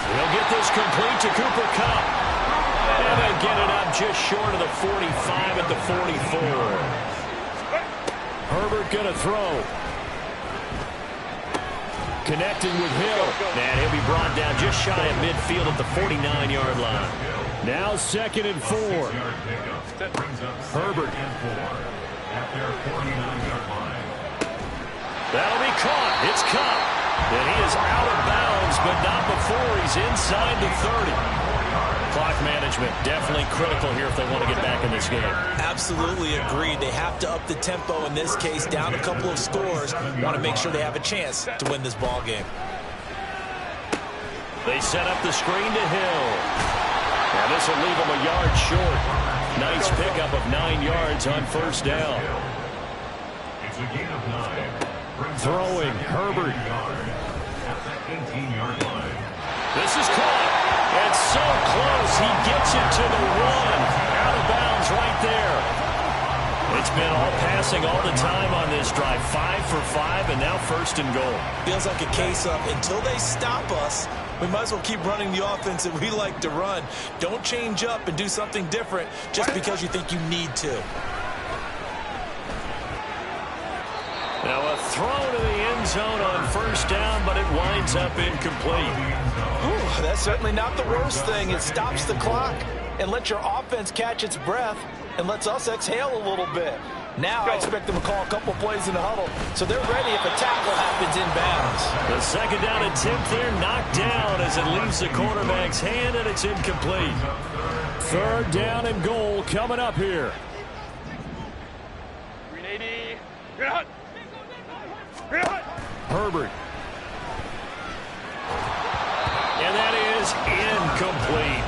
He'll get this complete to Cooper Kupp. And they get it up just short of the 45 at the 44.
Herbert going to throw.
connecting with Hill. And he'll be brought down just shy of midfield at the 49-yard line.
Now 2nd and 4. Herbert.
That'll be caught. It's Cup. And he is out of bounds, but not before he's inside the 30. Clock management definitely critical here if they want to get back in this game.
Absolutely agreed. They have to up the tempo in this case, down a couple of scores. Want to make sure they have a chance to win this ball game.
They set up the screen to Hill. And this will leave him a yard short. Nice pickup of 9 yards on first down.
It's a gain of 9.
Throwing, Herbert.
This is caught. It's so close. He gets it to the 1. Out of bounds right there. It's been all passing all the time on this drive. 5 for 5, and now 1st and goal.
Feels like a case of until they stop us, we might as well keep running the offense that we like to run. Don't change up and do something different just because you think you need to.
Now a throw to the end zone on first down, but it winds up incomplete.
Ooh, that's certainly not the worst thing. It stops the clock and lets your offense catch its breath and lets us exhale a little bit. Now I expect them to call a couple plays in the huddle, so they're ready if a tackle happens inbounds.
The 2nd down attempt there knocked down as it leaves the quarterback's hand, and it's incomplete.
3rd down and goal coming up here.
380.
Herbert.
And that is incomplete.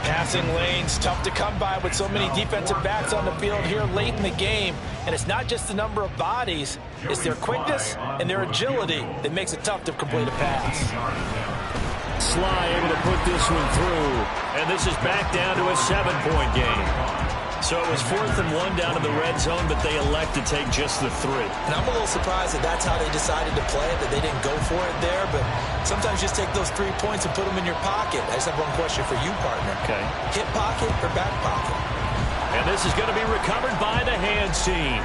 Passing lanes, tough to come by with so many defensive backs on the field here late in the game. And it's not just the number of bodies, it's their quickness and their agility that makes it tough to complete a pass.
Sly able to put this one through. And this is back down to a 7-point game. So it was 4th and 1 down in the red zone, but they elect to take just the 3.
And I'm a little surprised that that's how they decided to play it, that they didn't go for it there. But sometimes just take those 3 points and put them in your pocket. I just have one question for you, partner.
Okay.
Hip pocket or back pocket?
And this is going to be recovered by the hands team.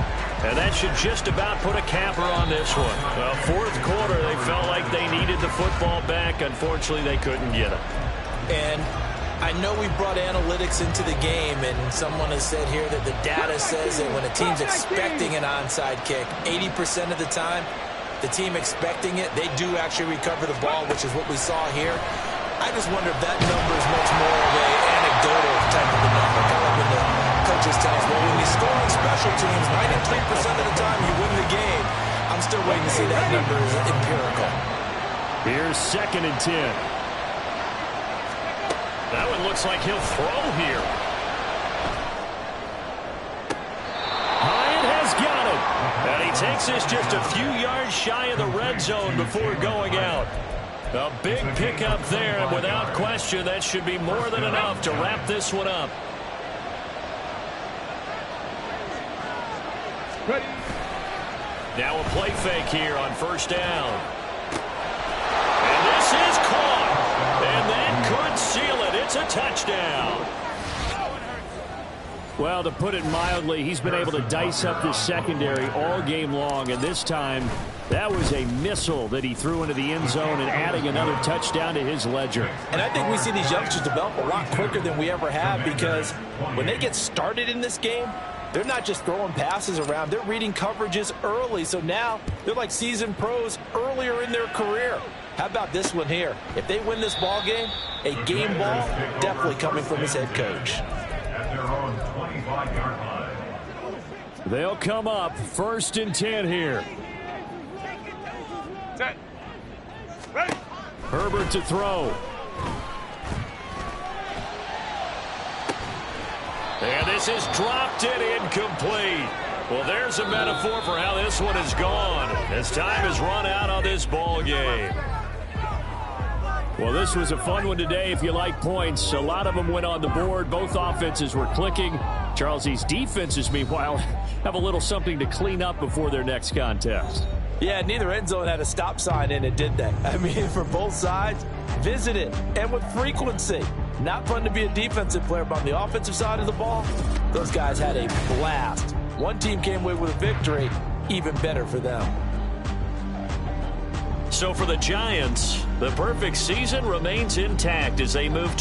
And that should just about put a capper on this one. Well, 4th quarter, they felt like they needed the football back. Unfortunately, they couldn't get it.
And I know we brought analytics into the game, and someone has said here that the data says that when a team's expecting an onside kick, 80% of the time, the team expecting it, they do actually recover the ball, which is what we saw here. I just wonder if that number is much more of an anecdotal type of a number, kind of like when the coaches tell us, well, when you score on special teams, 93% of the time you win the game. I'm still waiting to see that number is empirical.
Here's 2nd and 10.
That one looks like he'll throw here.
Hyatt has got it.
And he takes this just a few yards shy of the red zone before going out. A big pickup there, and without question, that should be more than enough to wrap this one up. Now a play fake here on first down. And this is caught. And that could seal it. It's a touchdown.
Well, to put it mildly, he's been able to dice up this secondary all game long, and this time that was a missile that he threw into the end zone and adding another touchdown to his ledger.
And I think we see these youngsters develop a lot quicker than we ever have, because when they get started in this game, they're not just throwing passes around. They're reading coverages early, so now they're like seasoned pros earlier in their career. How about this one here? If they win this ball game, a game ball definitely coming from his head coach.
At their own 25-yard line.
They'll come up 1st and 10 here.
Set. Ready.
Herbert to throw.
And this is dropped and incomplete. Well, there's a metaphor for how this one is gone. As time has run out on this ball game.
Well, this was a fun one today if you like points. A lot of them went on the board. Both offenses were clicking. Charles, these defenses, meanwhile, have a little something to clean up before their next contest.
Yeah, neither end zone had a stop sign in it, did they? I mean, for both sides, visit it, and with frequency. Not fun to be a defensive player, but on the offensive side of the ball, those guys had a blast. One team came away with a victory, even better for them.
So for the Giants, the perfect season remains intact as they move to